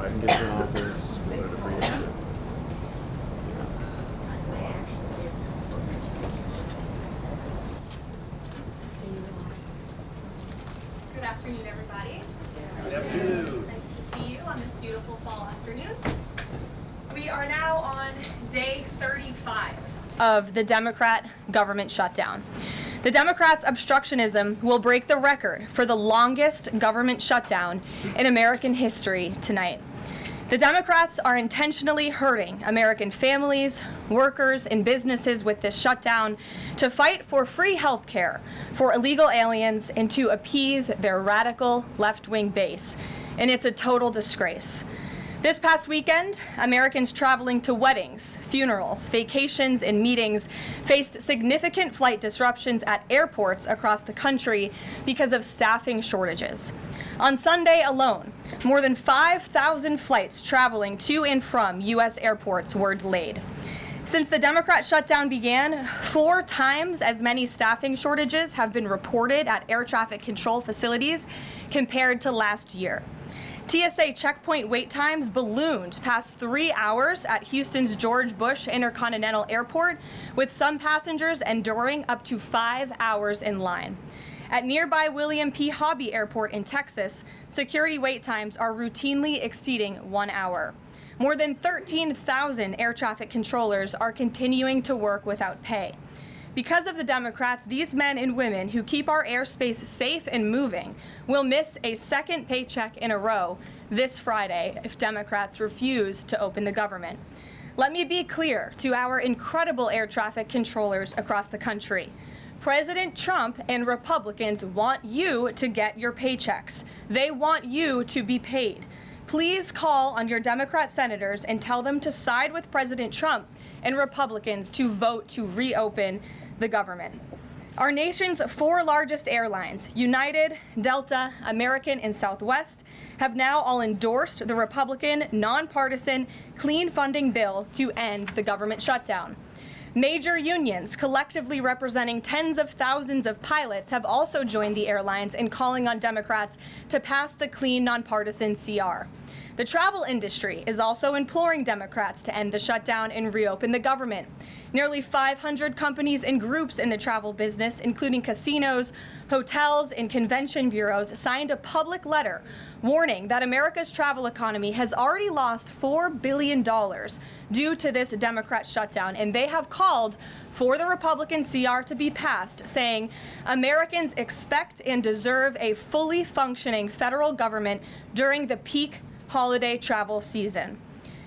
Biden gets in office, we wanted to preempt it. Good afternoon, everybody. Good afternoon. Nice to see you on this beautiful fall afternoon. We are now on day 35 of the Democrat government shutdown. The Democrats' obstructionism will break the record for the longest government shutdown in American history tonight. The Democrats are intentionally hurting American families, workers, and businesses with this shutdown to fight for free health care for illegal aliens and to appease their radical left-wing base. And it's a total disgrace. This past weekend, Americans traveling to weddings, funerals, vacations, and meetings faced significant flight disruptions at airports across the country because of staffing shortages. On Sunday alone, more than 5,000 flights traveling to and from U.S. airports were delayed. Since the Democrat shutdown began, 4 times as many staffing shortages have been reported at air traffic control facilities compared to last year. TSA checkpoint wait times ballooned past 3 hours at Houston's George Bush Intercontinental Airport, with some passengers enduring up to 5 hours in line. At nearby William P. Hobby Airport in Texas, security wait times are routinely exceeding 1 hour. More than 13,000 air traffic controllers are continuing to work without pay. Because of the Democrats, these men and women who keep our airspace safe and moving will miss a second paycheck in a row this Friday if Democrats refuse to open the government. Let me be clear to our incredible air traffic controllers across the country. President Trump and Republicans want you to get your paychecks. They want you to be paid. Please call on your Democrat senators and tell them to side with President Trump and Republicans to vote to reopen the government. Our nation's 4 largest airlines, United, Delta, American, and Southwest, have now all endorsed the Republican nonpartisan clean funding bill to end the government shutdown. Major unions, collectively representing tens of thousands of pilots, have also joined the airlines in calling on Democrats to pass the clean nonpartisan CR. The travel industry is also imploring Democrats to end the shutdown and reopen the government. Nearly 500 companies and groups in the travel business, including casinos, hotels, and convention bureaus, signed a public letter warning that America's travel economy has already lost $4 billion due to this Democrat shutdown, and they have called for the Republican CR to be passed, saying Americans expect and deserve a fully functioning federal government during the peak holiday travel season.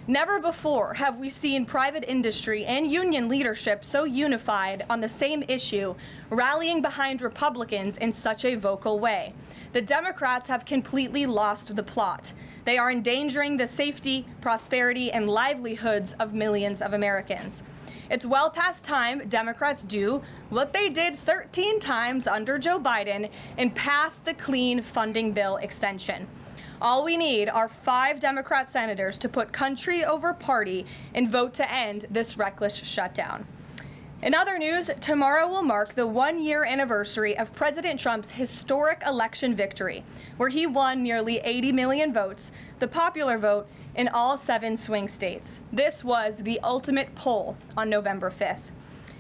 Never before have we seen private industry and union leadership so unified on the same issue, rallying behind Republicans in such a vocal way. The Democrats have completely lost the plot. They are endangering the safety, prosperity, and livelihoods of millions of Americans. It's well past time Democrats do what they did 13 times under Joe Biden and pass the clean funding bill extension. All we need are 5 Democrat senators to put country over party and vote to end this reckless shutdown. In other news, tomorrow will mark the 1-year anniversary of President Trump's historic election victory, where he won nearly 80 million votes, the popular vote, in all 7 swing states. This was the ultimate poll on November 5th.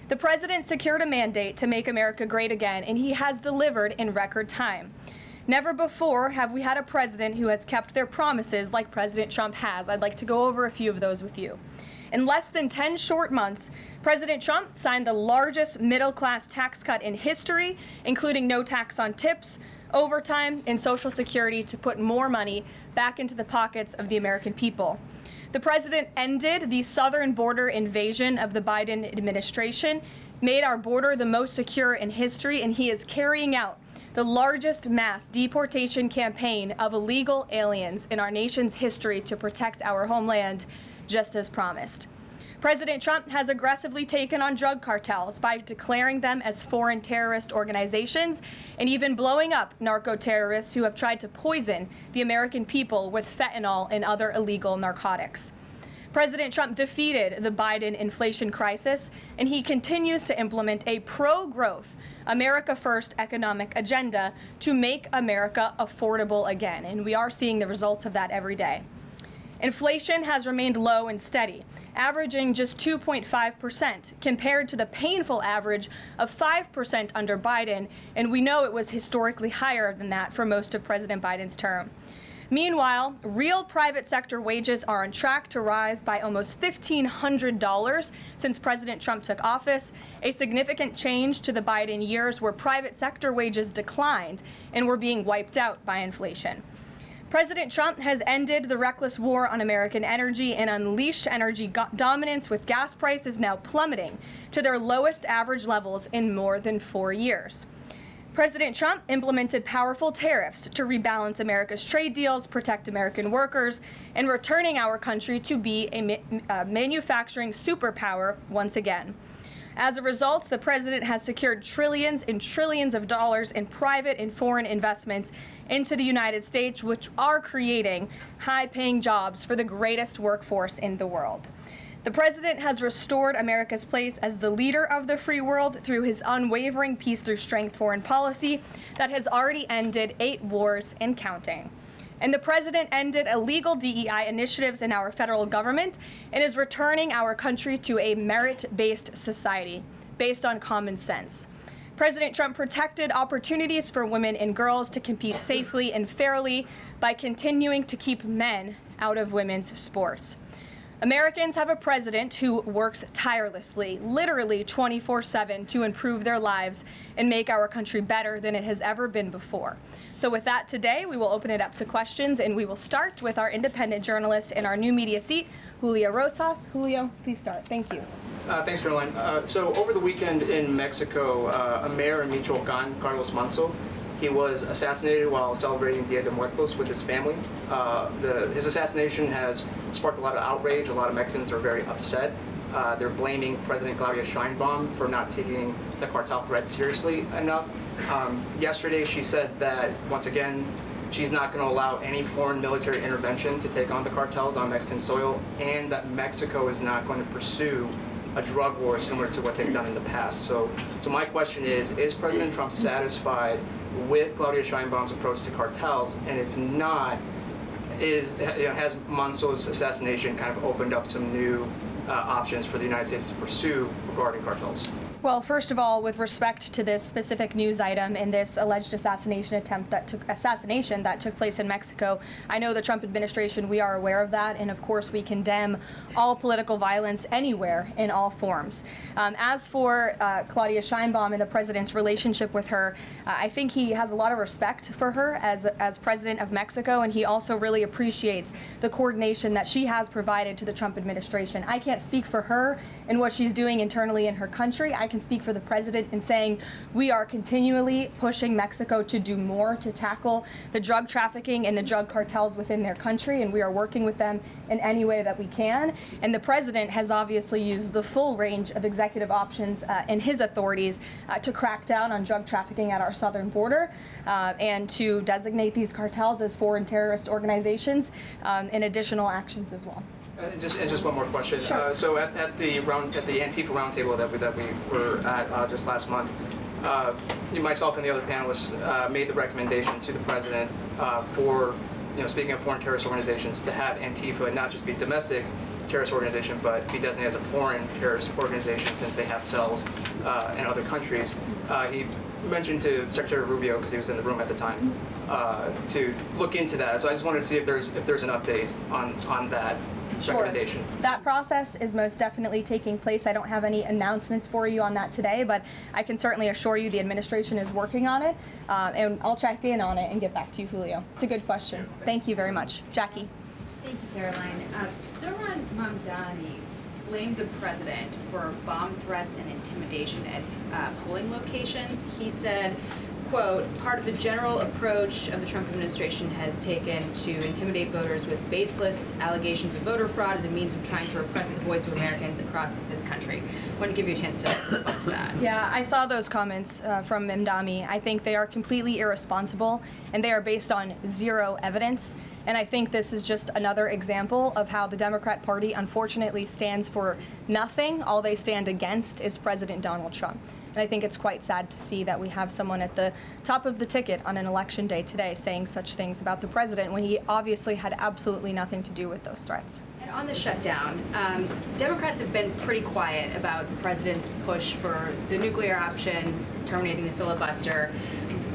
The president secured a mandate to make America great again, and he has delivered in record time. Never before have we had a president who has kept their promises like President Trump has. I'd like to go over a few of those with you. In less than 10 short months, President Trump signed the largest middle-class tax cut in history, including no tax on tips, overtime, and Social Security to put more money back into the pockets of the American people. The president ended the southern border invasion of the Biden administration, made our border the most secure in history, and he is carrying out the largest mass deportation campaign of illegal aliens in our nation's history to protect our homeland, just as promised. President Trump has aggressively taken on drug cartels by declaring them as foreign terrorist organizations and even blowing up narco-terrorists who have tried to poison the American people with fentanyl and other illegal narcotics. President Trump defeated the Biden inflation crisis, and he continues to implement a pro-growth, America First economic agenda to make America affordable again, and we are seeing the results of that every day. Inflation has remained low and steady, averaging just 2.5% compared to the painful average of 5% under Biden, and we know it was historically higher than that for most of President Biden's term. Meanwhile, real private sector wages are on track to rise by almost $1,500 since President Trump took office, a significant change to the Biden years where private sector wages declined and were being wiped out by inflation. President Trump has ended the reckless war on American energy and unleashed energy dominance, with gas prices now plummeting to their lowest average levels in more than 4 years. President Trump implemented powerful tariffs to rebalance America's trade deals, protect American workers, and returning our country to be a manufacturing superpower once again. As a result, the president has secured trillions and trillions of dollars in private and foreign investments into the United States, which are creating high-paying jobs for the greatest workforce in the world. The president has restored America's place as the leader of the free world through his unwavering peace through strength foreign policy that has already ended 8 wars and counting. And the president ended illegal DEI initiatives in our federal government and is returning our country to a merit-based society based on common sense. President Trump protected opportunities for women and girls to compete safely and fairly by continuing to keep men out of women's sports. Americans have a president who works tirelessly, literally 24/7, to improve their lives and make our country better than it has ever been before. So with that, today we will open it up to questions, and we will start with our independent journalist in our new media seat, Julio Rotas. Julio, please start. Thank you. Thanks, Caroline. So over the weekend in Mexico, a mayor in Michoacan, Carlos Manso, he was assassinated while celebrating Dia de Muertos with his family. His assassination has sparked a lot of outrage. A lot of Mexicans are very upset. They're blaming President Claudia Sheinbaum for not taking the cartel threat seriously enough. Yesterday, she said that, once again, she's not going to allow any foreign military intervention to take on the cartels on Mexican soil, and that Mexico is not going to pursue a drug war similar to what they've done in the past. So my question is President Trump satisfied with Claudia Sheinbaum's approach to cartels? And if not, has Manso's assassination kind of opened up some new options for the United States to pursue regarding cartels? Well, first of all, with respect to this specific news item and this alleged assassination that took place in Mexico, I know the Trump administration, we are aware of that, and of course we condemn all political violence anywhere in all forms. As for Claudia Sheinbaum and the president's relationship with her, I think he has a lot of respect for her as president of Mexico, and he also really appreciates the coordination that she has provided to the Trump administration. I can't speak for her and what she's doing internally in her country. I can speak for the president in saying we are continually pushing Mexico to do more to tackle the drug trafficking and the drug cartels within their country, and we are working with them in any way that we can. And the president has obviously used the full range of executive options in his authorities to crack down on drug trafficking at our southern border and to designate these cartels as foreign terrorist organizations and additional actions as well. Just one more question. Sure. So at the Antifa roundtable that we were at just last month, myself and the other panelists made the recommendation to the president for, speaking of foreign terrorist organizations, to have Antifa not just be domestic terrorist organization, but be designated as a foreign terrorist organization since they have cells in other countries. He mentioned to Secretary Rubio, because he was in the room at the time, to look into that. So I just wanted to see if there's an update on that. Sure. That process is most definitely taking place. I don't have any announcements for you on that today, but I can certainly assure you the administration is working on it, and I'll check in on it and get back to you, Julio. It's a good question. Thank you very much. Jackie. Thank you, Caroline. Zoran Mamdani blamed the president for bomb threats and intimidation at polling locations. He said, quote, part of the general approach of the Trump administration has taken to intimidate voters with baseless allegations of voter fraud as a means of trying to repress the voice of Americans across this country. I want to give you a chance to respond to that. Yeah, I saw those comments from Mamdani. I think they are completely irresponsible, and they are based on zero evidence. And I think this is just another example of how the Democrat Party unfortunately stands for nothing. All they stand against is President Donald Trump. And I think it's quite sad to see that we have someone at the top of the ticket on an election day today saying such things about the president when he obviously had absolutely nothing to do with those threats. And on the shutdown, Democrats have been pretty quiet about the president's push for the nuclear option, terminating the filibuster.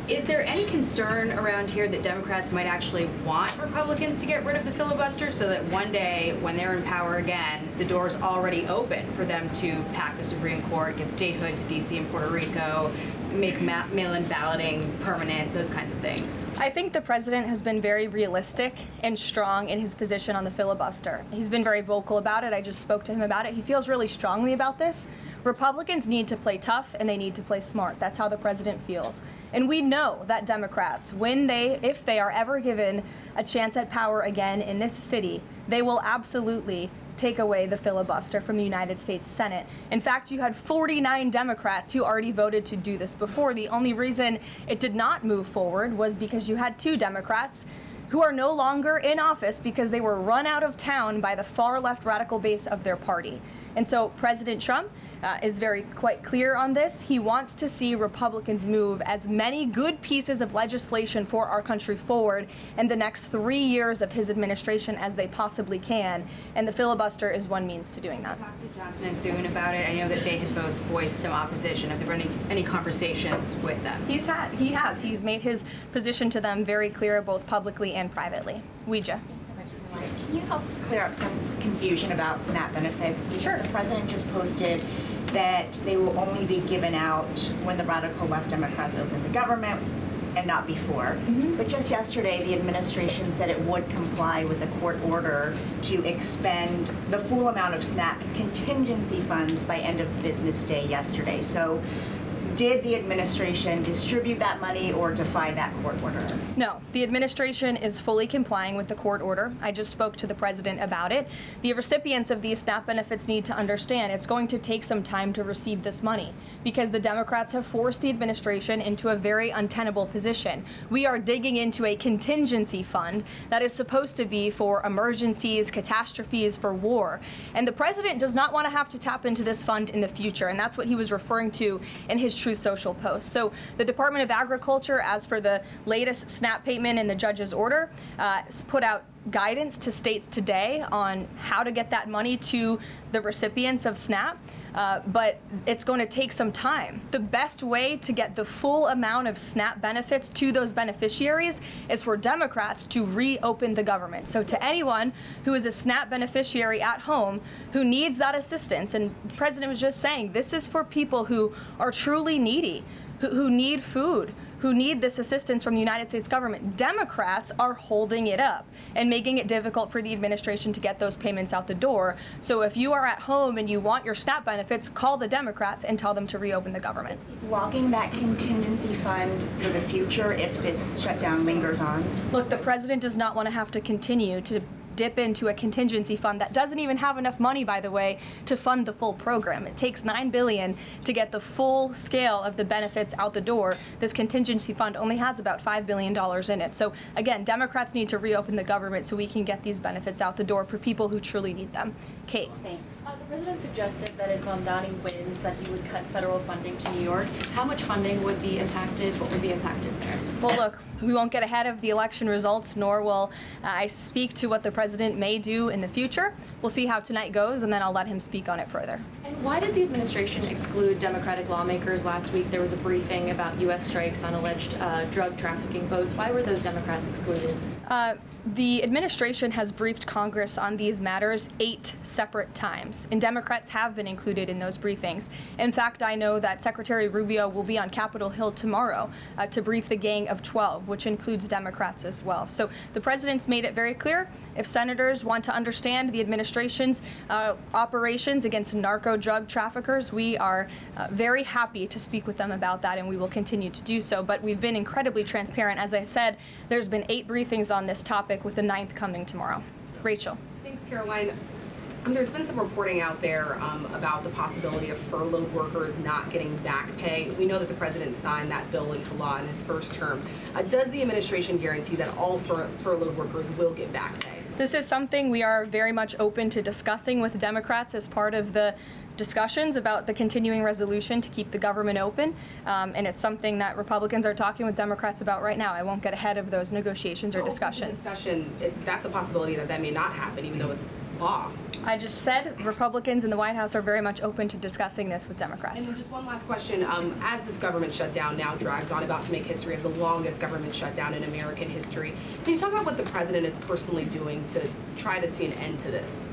Is there any concern around here that Democrats might actually want Republicans to get rid of the filibuster so that one day, when they're in power again, the door's already open for them to pack the Supreme Court, give statehood to D.C. and Puerto Rico, make mail-in balloting permanent, those kinds of things? I think the president has been very realistic and strong in his position on the filibuster. He's been very vocal about it. I just spoke to him about it. He feels really strongly about this. Republicans need to play tough and they need to play smart. That's how the president feels. And we know that Democrats, if they are ever given a chance at power again in this city, they will absolutely take away the filibuster from the United States Senate. In fact, you had 49 Democrats who already voted to do this before. The only reason it did not move forward was because you had 2 Democrats who are no longer in office because they were run out of town by the far left radical base of their party. And so President Trump is quite clear on this. He wants to see Republicans move as many good pieces of legislation for our country forward in the next 3 years of his administration as they possibly can. And the filibuster is one means to doing that. Talked to Johnson and Thune about it. I know that they had both voiced some opposition. Have there been any conversations with them? He has. He's made his position to them very clear, both publicly and privately. Ouija. Can you help clear up some confusion about SNAP benefits? Because Sure. the president just posted that they will only be given out when the radical left Democrats open the government and not before. But just yesterday, the administration said it would comply with a court order to expend the full amount of SNAP contingency funds by end of business day yesterday. So did the administration distribute that money or defy that court order? No, the administration is fully complying with the court order. I just spoke to the president about it. The recipients of these SNAP benefits need to understand it's going to take some time to receive this money because the Democrats have forced the administration into a very untenable position. We are digging into a contingency fund that is supposed to be for emergencies, catastrophes, for war. And the president does not want to have to tap into this fund in the future, and that's what he was referring to in his Truth Social post. So the Department of Agriculture, as for the latest SNAP payment in the judge's order, put out guidance to states today on how to get that money to the recipients of SNAP, but it's going to take some time. The best way to get the full amount of SNAP benefits to those beneficiaries is for Democrats to reopen the government. So to anyone who is a SNAP beneficiary at home who needs that assistance, and the president was just saying, this is for people who are truly needy, who need food, who need this assistance from the United States government. Democrats are holding it up and making it difficult for the administration to get those payments out the door. So if you are at home and you want your SNAP benefits, call the Democrats and tell them to reopen the government. Blocking that contingency fund for the future if this shutdown lingers on? Look, the president does not want to have to continue to dip into a contingency fund that doesn't even have enough money, by the way, to fund the full program. It takes $9 billion to get the full scale of the benefits out the door. This contingency fund only has about $5 billion in it. So again, Democrats need to reopen the government so we can get these benefits out the door for people who truly need them. Kate. Thanks. The president suggested that if Mamdani wins, that he would cut federal funding to New York. How much funding would be impacted? What would be impacted there? Well, look, we won't get ahead of the election results, nor will I speak to what the president may do in the future. We'll see how tonight goes, and then I'll let him speak on it further. And why did the administration exclude Democratic lawmakers last week? There was a briefing about U.S. strikes on alleged drug trafficking boats. Why were those Democrats excluded? The administration has briefed Congress on these matters 8 separate times, and Democrats have been included in those briefings. In fact, I know that Secretary Rubio will be on Capitol Hill tomorrow to brief the Gang of 12, which includes Democrats as well. So the president's made it very clear, if senators want to understand the administration's operations against narco drug traffickers, we are very happy to speak with them about that, and we will continue to do so. But we've been incredibly transparent. As I said, there's been 8 briefings on this topic, with the 9th coming tomorrow. Rachel. Thanks, Caroline. There's been some reporting out there about the possibility of furloughed workers not getting back pay. We know that the president signed that bill into law in his first term. Does the administration guarantee that all furloughed workers will get back pay? This is something we are very much open to discussing with Democrats as part of the discussions about the continuing resolution to keep the government open, and it's something that Republicans are talking with Democrats about right now. I won't get ahead of those negotiations or discussions. That's a possibility that may not happen, even though it's law. I just said Republicans in the White House are very much open to discussing this with Democrats. And then just one last question. As this government shutdown now drags on, about to make history as the longest government shutdown in American history, can you talk about what the president is personally doing to try to see an end to this?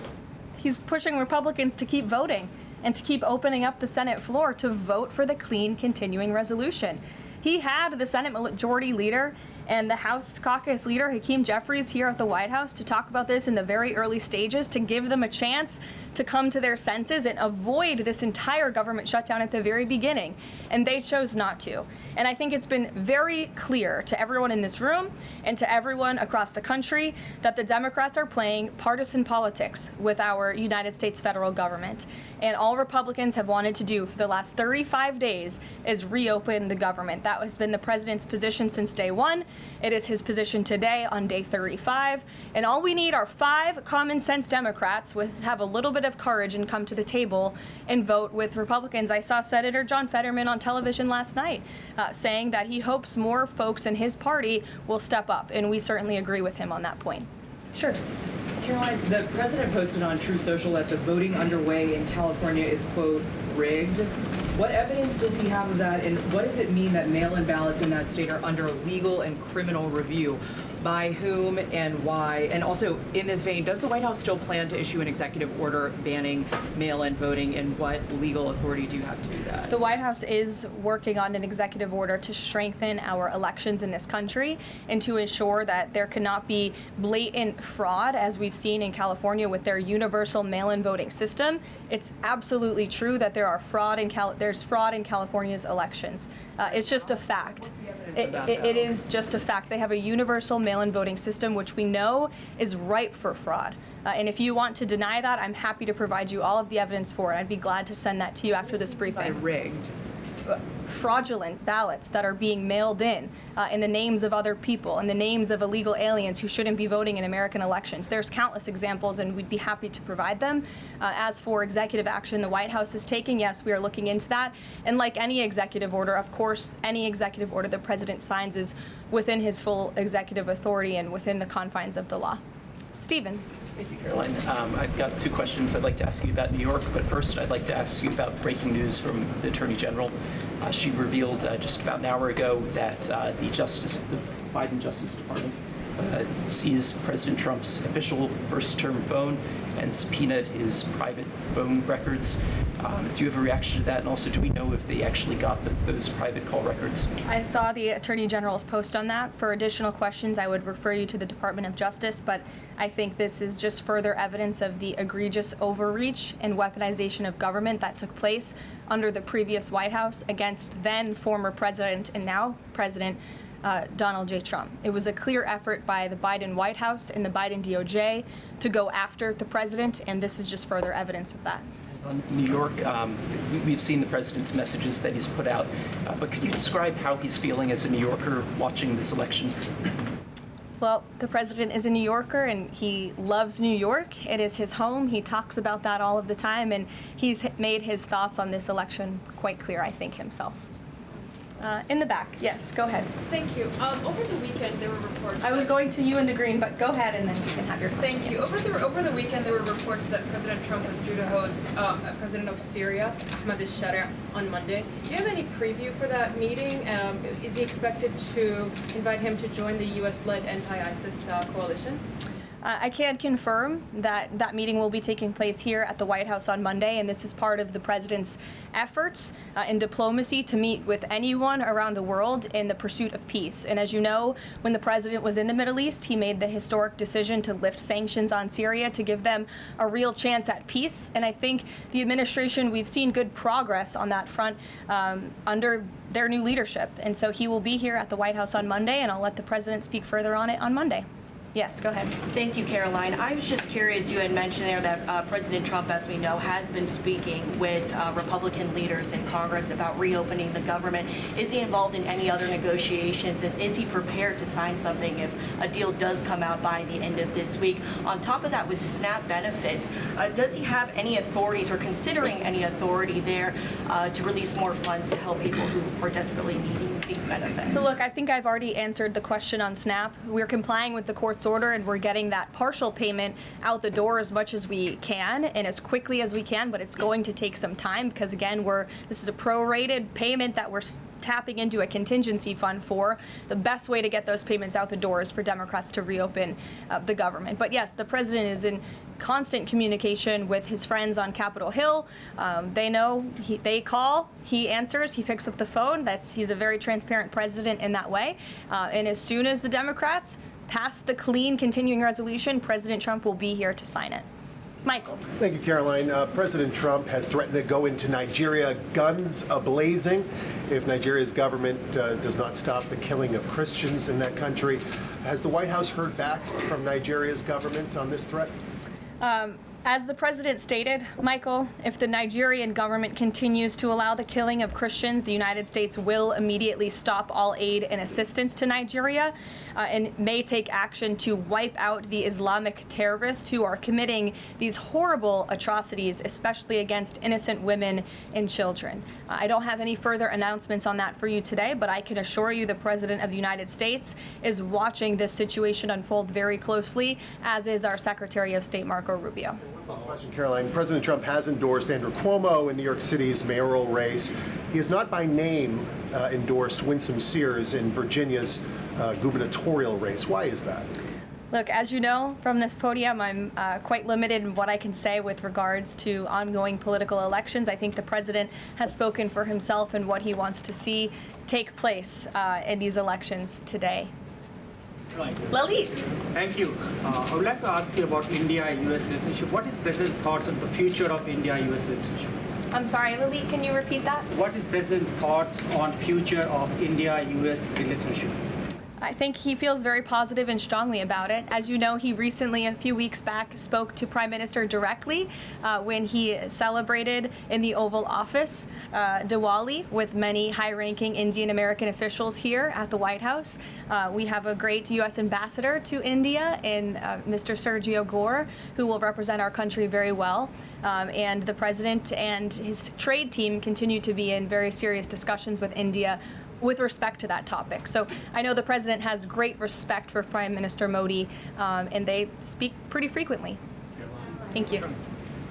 He's pushing Republicans to keep voting and to keep opening up the Senate floor to vote for the clean continuing resolution. He had the Senate Majority Leader and the House Caucus Leader, Hakeem Jeffries, here at the White House to talk about this in the very early stages, to give them a chance to come to their senses and avoid this entire government shutdown at the very beginning. And they chose not to. And I think it's been very clear to everyone in this room and to everyone across the country that the Democrats are playing partisan politics with our United States federal government. And all Republicans have wanted to do for the last 35 days is reopen the government. That has been the president's position since day one. It is his position today on day 35. And all we need are 5 common sense Democrats with have a little bit of courage and come to the table and vote with Republicans. I saw Senator John Fetterman on television last night saying that he hopes more folks in his party will step up. And we certainly agree with him on that point. Sure. Caroline, the president posted on True Social that the voting underway in California is, quote, rigged. What evidence does he have of that, and what does it mean that mail-in ballots in that state are under legal and criminal review? By whom and why? And also, in this vein, does the White House still plan to issue an executive order banning mail-in voting, and what legal authority do you have to do that? The White House is working on an executive order to strengthen our elections in this country and to ensure that there cannot be blatant fraud, as we've seen in California with their universal mail-in voting system. It's absolutely true that there's fraud in California's elections. It's just a fact. It is just a fact. They have a universal mail-in voting system, which we know is ripe for fraud. And if you want to deny that, I'm happy to provide you all of the evidence for it. I'd be glad to send that to you after this briefing. By rigged? Fraudulent ballots that are being mailed in the names of other people, in the names of illegal aliens who shouldn't be voting in American elections. There's countless examples, and we'd be happy to provide them. As for executive action the White House is taking, yes, we are looking into that. And like any executive order, of course, any executive order the president signs is within his full executive authority and within the confines of the law. Stephen. Thank you, Caroline. I've got 2 questions I'd like to ask you about New York, but first I'd like to ask you about breaking news from the Attorney General. She revealed just about an hour ago that the Biden Justice Department seized President Trump's official first-term phone and subpoenaed his private phone records. Do you have a reaction to that? And also, do we know if they actually got those private call records? I saw the Attorney General's post on that. For additional questions, I would refer you to the Department of Justice, but I think this is just further evidence of the egregious overreach and weaponization of government that took place under the previous White House against then former President and now President Donald J. Trump. It was a clear effort by the Biden White House and the Biden DOJ to go after the president, and this is just further evidence of that. On New York, we've seen the president's messages that he's put out, but could you describe how he's feeling as a New Yorker watching this election? Well, the president is a New Yorker and he loves New York. It is his home. He talks about that all of the time, and he's made his thoughts on this election quite clear, I think, himself. In the back, yes, go ahead. Thank you. Over the weekend, there were reports. I was going to you in the green, but go ahead and then you can have your question. Thank you. Over the weekend, there were reports that President Trump was due to host President of Syria, Ahmad al-Shara, on Monday. Do you have any preview for that meeting? Is he expected to invite him to join the U.S.-led anti-ISIS coalition? I can confirm that that meeting will be taking place here at the White House on Monday, and this is part of the president's efforts in diplomacy to meet with anyone around the world in the pursuit of peace. And as you know, when the president was in the Middle East, he made the historic decision to lift sanctions on Syria to give them a real chance at peace. And I think the administration, we've seen good progress on that front under their new leadership. And so he will be here at the White House on Monday, and I'll let the president speak further on it on Monday. Yes, go ahead. Thank you, Caroline. I was just curious, you had mentioned there that President Trump, as we know, has been speaking with Republican leaders in Congress about reopening the government. Is he involved in any other negotiations, and is he prepared to sign something if a deal does come out by the end of this week? On top of that, with SNAP benefits, does he have any authorities or considering any authority there to release more funds to help people who are desperately needing these benefits? So look, I think I've already answered the question on SNAP. We're complying with the court's order, and we're getting that partial payment out the door as much as we can and as quickly as we can, but it's going to take some time because, again, this is a prorated payment that we're tapping into a contingency fund for. The best way to get those payments out the door is for Democrats to reopen the government. But yes, the president is in constant communication with his friends on Capitol Hill. They know, they call, he answers, he picks up the phone. He's a very transparent president in that way. And as soon as the Democrats pass the clean continuing resolution, President Trump will be here to sign it. Michael. Thank you, Caroline. President Trump has threatened to go into Nigeria guns a-blazing if Nigeria's government does not stop the killing of Christians in that country. Has the White House heard back from Nigeria's government on this threat? As the president stated, Michael, if the Nigerian government continues to allow the killing of Christians, the United States will immediately stop all aid and assistance to Nigeria and may take action to wipe out the Islamic terrorists who are committing these horrible atrocities, especially against innocent women and children. I don't have any further announcements on that for you today, but I can assure you the President of the United States is watching this situation unfold very closely, as is our Secretary of State, Marco Rubio. Question, Caroline. President Trump has endorsed Andrew Cuomo in New York City's mayoral race. He has not by name endorsed Winsome Sears in Virginia's gubernatorial race. Why is that? Look, as you know from this podium, I'm quite limited in what I can say with regards to ongoing political elections. I think the president has spoken for himself and what he wants to see take place in these elections today. Lalit. Thank you. I would like to ask you about India-US relationship. What is President's thoughts on the future of India-US relationship? I'm sorry, Lalit, can you repeat that? What is President's thoughts on future of India-US relationship? I think he feels very positive and strongly about it. As you know, he recently, a few weeks back, spoke to Prime Minister directly when he celebrated in the Oval Office Diwali with many high-ranking Indian American officials here at the White House. We have a great U.S. ambassador to India in Mr. Sergio Gore, who will represent our country very well. And the president and his trade team continue to be in very serious discussions with India with respect to that topic. So I know the president has great respect for Prime Minister Modi, and they speak pretty frequently. Thank you.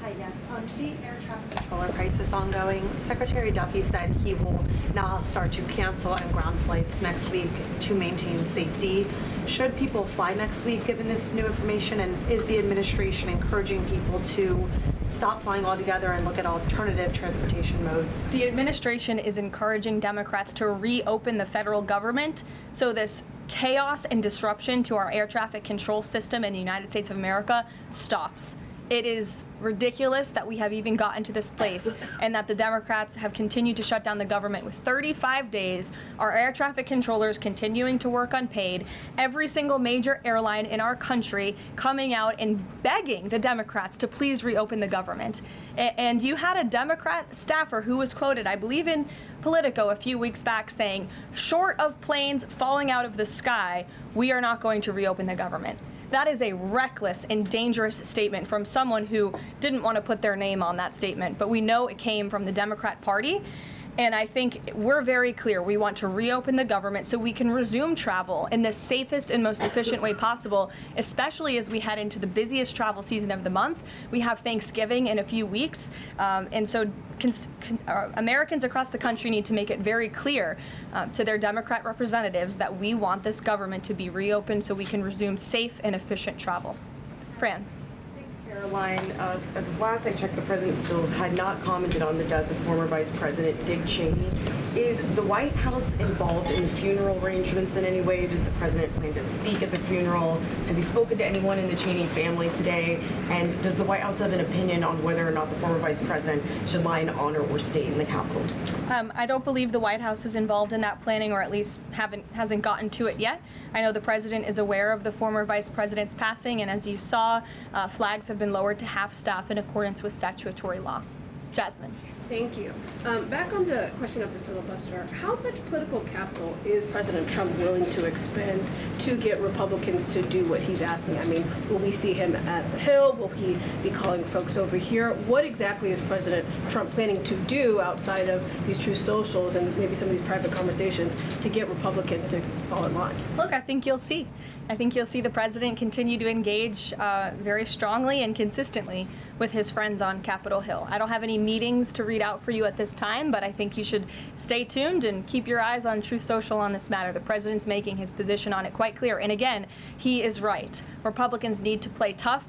Hi, yes. The air traffic controller crisis ongoing. Secretary Duffy said he will now start to cancel and ground flights next week to maintain safety. Should people fly next week given this new information, and is the administration encouraging people to stop flying altogether and look at alternative transportation modes? The administration is encouraging Democrats to reopen the federal government so this chaos and disruption to our air traffic control system in the United States of America stops. It is ridiculous that we have even gotten to this place and that the Democrats have continued to shut down the government with 35 days, our air traffic controllers continuing to work unpaid, every single major airline in our country coming out and begging the Democrats to please reopen the government. And you had a Democrat staffer who was quoted, I believe in Politico a few weeks back, saying, short of planes falling out of the sky, we are not going to reopen the government. That is a reckless and dangerous statement from someone who didn't want to put their name on that statement, but we know it came from the Democrat Party. And I think we're very clear. We want to reopen the government so we can resume travel in the safest and most efficient way possible, especially as we head into the busiest travel season of the month. We have Thanksgiving in a few weeks. And so Americans across the country need to make it very clear to their Democrat representatives that we want this government to be reopened so we can resume safe and efficient travel. Fran. Thanks, Caroline, as of last I checked, the president still had not commented on the death of former Vice President Dick Cheney. Is the White House involved in the funeral arrangements in any way? Does the president plan to speak at the funeral? Has he spoken to anyone in the Cheney family today? And does the White House have an opinion on whether or not the former vice president should lie in honor or stay in the Capitol? I don't believe the White House is involved in that planning, or at least hasn't gotten to it yet. I know the president is aware of the former vice president's passing, and as you saw, flags have been lowered to half staff in accordance with statutory law. Jasmine. Thank you. Back on the question of the filibuster, how much political capital is President Trump willing to expend to get Republicans to do what he's asking? I mean, will we see him at the Hill? Will he be calling folks over here? What exactly is President Trump planning to do outside of these true socials and maybe some of these private conversations to get Republicans to fall in line? Look, I think you'll see. I think you'll see the president continue to engage very strongly and consistently with his friends on Capitol Hill. I don't have any meetings to read out for you at this time, but I think you should stay tuned and keep your eyes on Truth Social on this matter. The president's making his position on it quite clear. And again, he is right. Republicans need to play tough.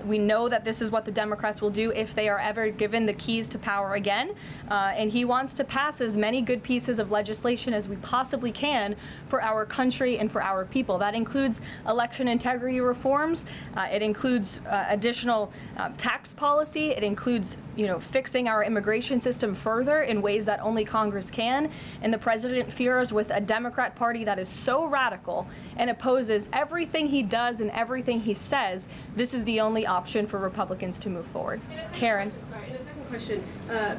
We know that this is what the Democrats will do if they are ever given the keys to power again. And he wants to pass as many good pieces of legislation as we possibly can for our country and for our people. That includes election integrity reforms. It includes additional tax policy. It includes, fixing our immigration system further in ways that only Congress can. And the president fears with a Democrat Party that is so radical and opposes everything he does and everything he says, this is the only option for Republicans to move forward. Karen. In a second question,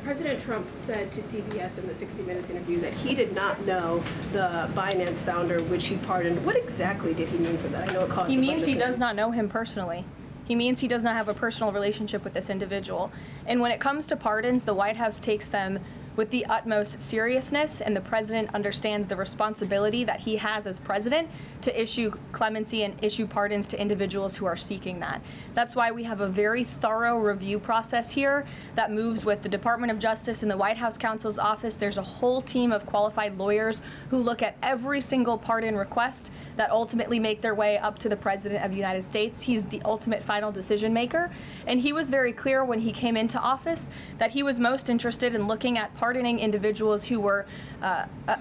President Trump said to CBS in the 60 Minutes interview that he did not know the Binance founder, which he pardoned. What exactly did he mean for that? I know it caused He a means bunch he of does not know him personally. He means he does not have a personal relationship with this individual. And when it comes to pardons, the White House takes them with the utmost seriousness, and the president understands the responsibility that he has as president to issue clemency and issue pardons to individuals who are seeking that. That's why we have a very thorough review process here that moves with the Department of Justice and the White House counsel's office. There's a whole team of qualified lawyers who look at every single pardon request that ultimately make their way up to the President of the United States. He's the ultimate final decision maker, and he was very clear when he came into office that he was most interested in looking at pardoning individuals who were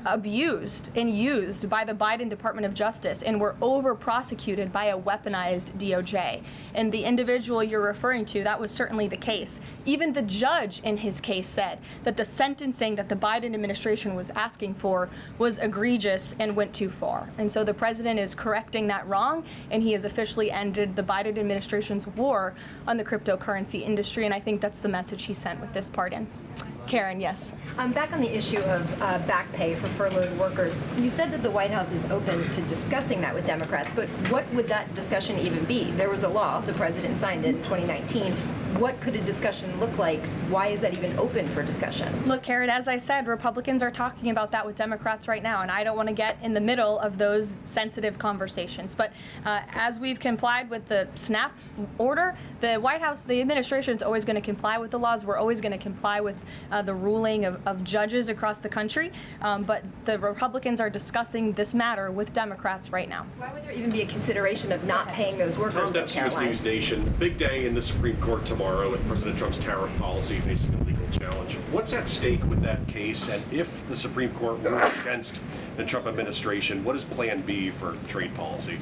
abused and used by the Biden Department of Justice and were over-prosecuted by a weaponized DOJ. And the individual you're referring to, that was certainly the case. Even the judge in his case said that the sentencing that the Biden administration was asking for was egregious and went too far. And so the president is correcting that wrong, and he has officially ended the Biden administration's war on the cryptocurrency industry, and I think that's the message he sent with this pardon. Karen, yes. Back on the issue of back pay for furloughed workers, you said that the White House is open to discussing that with Democrats, but what would that discussion even be? There was a law, the president signed it in 2019. What could a discussion look like? Why is that even open for discussion? Look, Karen, as I said, Republicans are talking about that with Democrats right now, and I don't want to get in the middle of those sensitive conversations. But as we've complied with the SNAP order, the White House, the administration is always going to comply with the laws. We're always going to comply with the ruling of judges across the country. But the Republicans are discussing this matter with Democrats right now. Why would there even be a consideration of not paying those workers? Tom Dempsey with News Nation. Big day in the Supreme Court tomorrow with President Trump's tariff policy facing a legal challenge. What's at stake with that case? And if the Supreme Court rules against the Trump administration, what is Plan B for trade policy?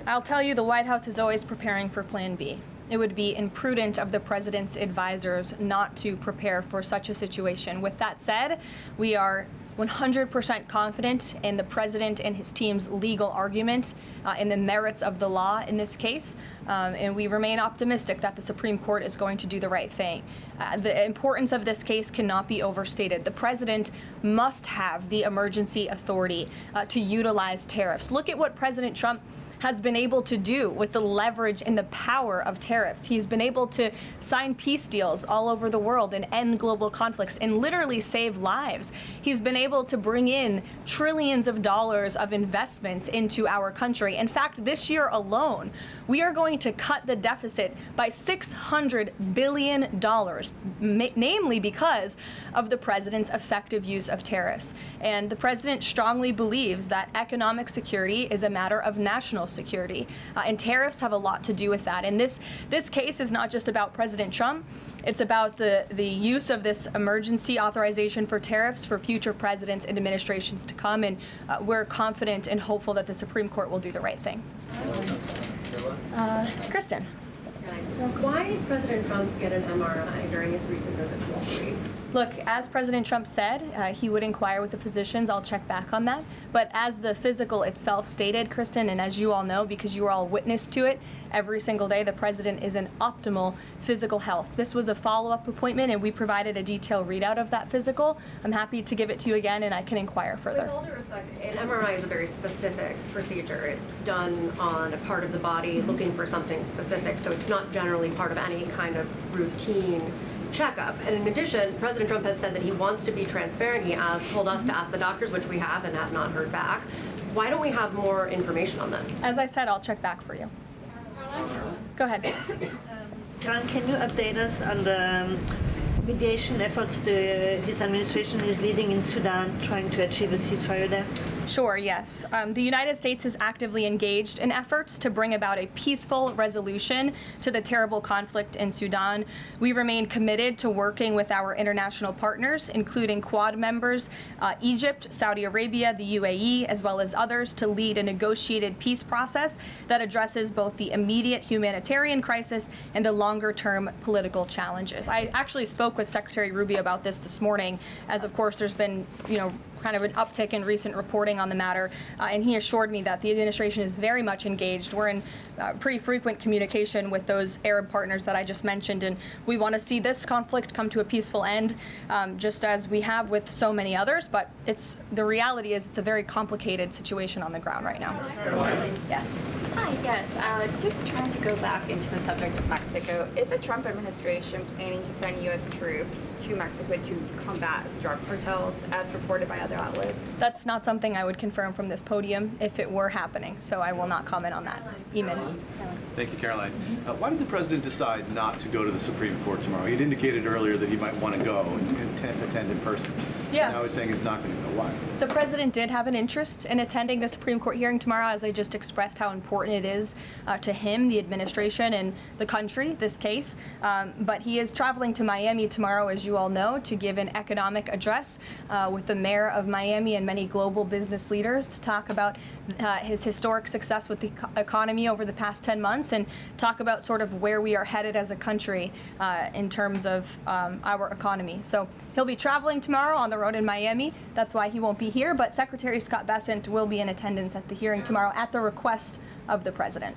I'll tell you, the White House is always preparing for Plan B. It would be imprudent of the president's advisors not to prepare for such a situation. With that said, we are 100% confident in the president and his team's legal argument in the merits of the law in this case, and we remain optimistic that the Supreme Court is going to do the right thing. The importance of this case cannot be overstated. The president must have the emergency authority to utilize tariffs. Look at what President Trump has been able to do with the leverage and the power of tariffs. He's been able to sign peace deals all over the world and end global conflicts and literally save lives. He's been able to bring in trillions of dollars of investments into our country. In fact, this year alone, we are going to cut the deficit by $600 billion, namely because of the president's effective use of tariffs. And the president strongly believes that economic security is a matter of national national security. And tariffs have a lot to do with that. And this case is not just about President Trump. It's about the use of this emergency authorization for tariffs for future presidents and administrations to come. And we're confident and hopeful that the Supreme Court will do the right thing. Kristen. Why did President Trump get an MRI during his recent visit to Wall Street? Look, as President Trump said, he would inquire with the physicians. I'll check back on that. But as the physical itself stated, Kristen, and as you all know, because you were all witness to it, every single day the president is in optimal physical health. This was a follow-up appointment, and we provided a detailed readout of that physical. I'm happy to give it to you again, and I can inquire further. With all due respect, an MRI is a very specific procedure. It's done on a part of the body looking for something specific, so it's not generally part of any kind of routine checkup. And in addition, President Trump has said that he wants to be transparent. He has told us to ask the doctors, which we have and have not heard back. Why don't we have more information on this? As I said, I'll check back for you. Go ahead. Karen, can you update us on the mediation efforts this administration is leading in Sudan, trying to achieve a ceasefire there? Sure, yes. The United States is actively engaged in efforts to bring about a peaceful resolution to the terrible conflict in Sudan. We remain committed to working with our international partners, including Quad members, Egypt, Saudi Arabia, the UAE, as well as others, to lead a negotiated peace process that addresses both the immediate humanitarian crisis and the longer-term political challenges. I actually spoke with Secretary Rubio about this morning, as of course there's been, kind of an uptick in recent reporting on the matter, and he assured me that the administration is very much engaged. We're in pretty frequent communication with those Arab partners that I just mentioned, and we want to see this conflict come to a peaceful end, just as we have with so many others, but the reality is it's a very complicated situation on the ground right now. Yes. Hi, yes. Just trying to go back into the subject of Mexico. Is the Trump administration planning to send U.S. troops to Mexico to combat drug cartels, as reported by other outlets? That's not something I would confirm from this podium if it were happening, so I will not comment on that. Eamon. Thank you, Caroline. Why did the president decide not to go to the Supreme Court tomorrow? He had indicated earlier that he might want to go and attend in person. Yeah. Now he's saying he's not going to go. Why? The president did have an interest in attending the Supreme Court hearing tomorrow, as I just expressed how important it is to him, the administration, and the country, this case. But he is traveling to Miami tomorrow, as you all know, to give an economic address with the mayor of Miami and many global business leaders to talk about his historic success with the economy over the past 10 months and talk about sort of where we are headed as a country in terms of our economy. So he'll be traveling tomorrow on the road in Miami. That's why he won't be here, but Secretary Scott Bessent will be in attendance at the hearing tomorrow at the request of the president.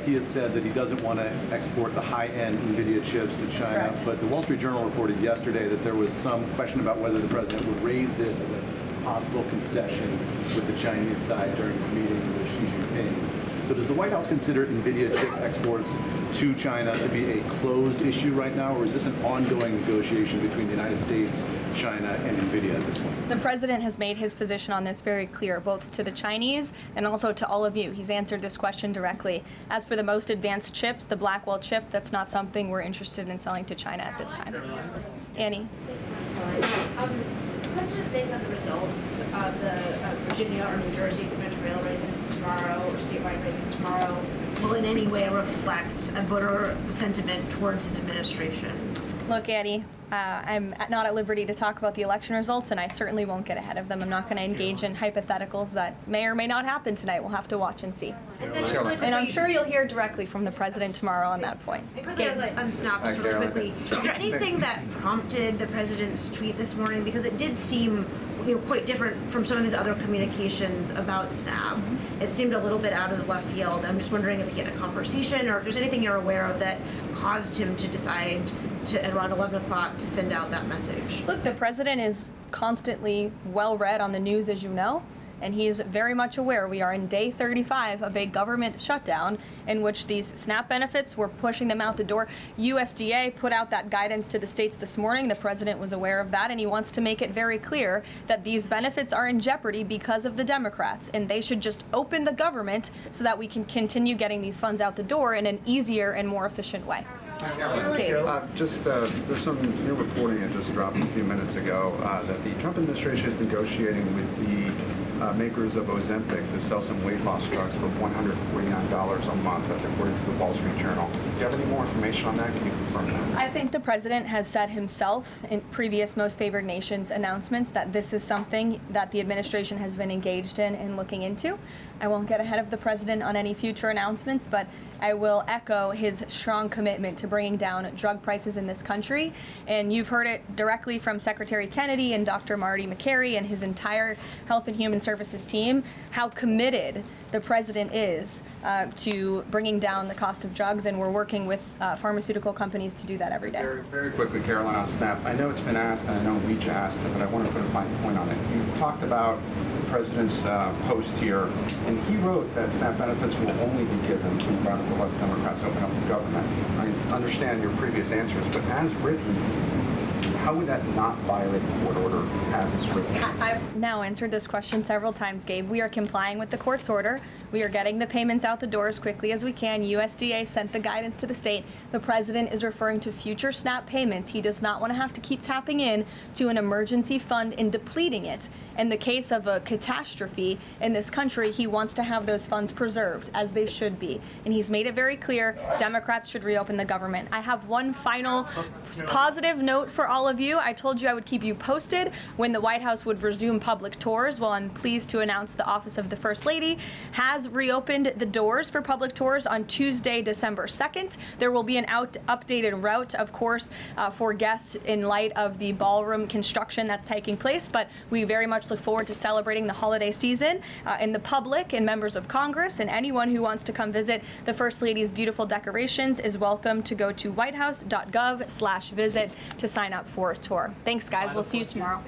He has said that he doesn't want to export the high-end NVIDIA chips to China, but the Wall Street Journal reported yesterday that there was some question about whether the president would raise this as a possible concession with the Chinese side during his meeting with Xi Jinping. So does the White House consider NVIDIA chip exports to China to be a closed issue right now, or is this an ongoing negotiation between the United States, China, and NVIDIA at this point? The president has made his position on this very clear, both to the Chinese and also to all of you. He's answered this question directly. As for the most advanced chips, the Blackwell chip, that's not something we're interested in selling to China at this time. Annie. Does the president think that the results of the Virginia or New Jersey gubernatorial races tomorrow, or statewide races tomorrow, will in any way reflect a voter sentiment towards his administration? Look, Annie, I'm not at liberty to talk about the election results, and I certainly won't get ahead of them. I'm not going to engage in hypotheticals that may or may not happen tonight. We'll have to watch and see. And I'm sure you'll hear directly from the president tomorrow on that point. Quickly on SNAP, just really quickly, is there anything that prompted the president's tweet this morning? Because it did seem quite different from some of his other communications about SNAP. It seemed a little bit out of the left field. I'm just wondering if he had a conversation or if there's anything you're aware of that caused him to decide to, at around 11 o'clock, to send out that message. Look, the president is constantly well read on the news, as you know, and he is very much aware we are in day 35 of a government shutdown in which these SNAP benefits, we're pushing them out the door. USDA put out that guidance to the states this morning. The president was aware of that, and he wants to make it very clear that these benefits are in jeopardy because of the Democrats, and they should just open the government so that we can continue getting these funds out the door in an easier and more efficient way. There's some new reporting that just dropped a few minutes ago that the Trump administration is negotiating with the makers of Ozempic to sell some weight loss drugs for $149 a month. That's according to the Wall Street Journal. Do you have any more information on that? Can you confirm that? I think the president has said himself in previous most favored nations announcements that this is something that the administration has been engaged in and looking into. I won't get ahead of the president on any future announcements, but I will echo his strong commitment to bringing down drug prices in this country. And you've heard it directly from Secretary Kennedy and Dr. Marty Makary and his entire Health and Human Services team, how committed the president is to bringing down the cost of drugs, and we're working with pharmaceutical companies to do that every day. Very quickly, Carolyn, on SNAP. I know it's been asked, and I know we asked it, but I want to put a fine point on it. You talked about the president's post here, and he wrote that SNAP benefits will only be given when radical left Democrats open up the government. I understand your previous answers, but as written, how would that not violate the court order as it's written? I've now answered this question several times, Gabe. We are complying with the court's order. We are getting the payments out the door as quickly as we can. USDA sent the guidance to the state. The president is referring to future SNAP payments. He does not want to have to keep tapping in to an emergency fund and depleting it. In the case of a catastrophe in this country, he wants to have those funds preserved, as they should be. And he's made it very clear Democrats should reopen the government. I have one final positive note for all of you. I told you I would keep you posted when the White House would resume public tours. Well, I'm pleased to announce the Office of the First Lady has reopened the doors for public tours on Tuesday, December 2nd. There will be an updated route, of course, for guests in light of the ballroom construction that's taking place, but we very much look forward to celebrating the holiday season. And the public and members of Congress and anyone who wants to come visit the First Lady's beautiful decorations is welcome to go to whitehouse.gov/visit to sign up for a tour. Thanks, guys. We'll see you tomorrow.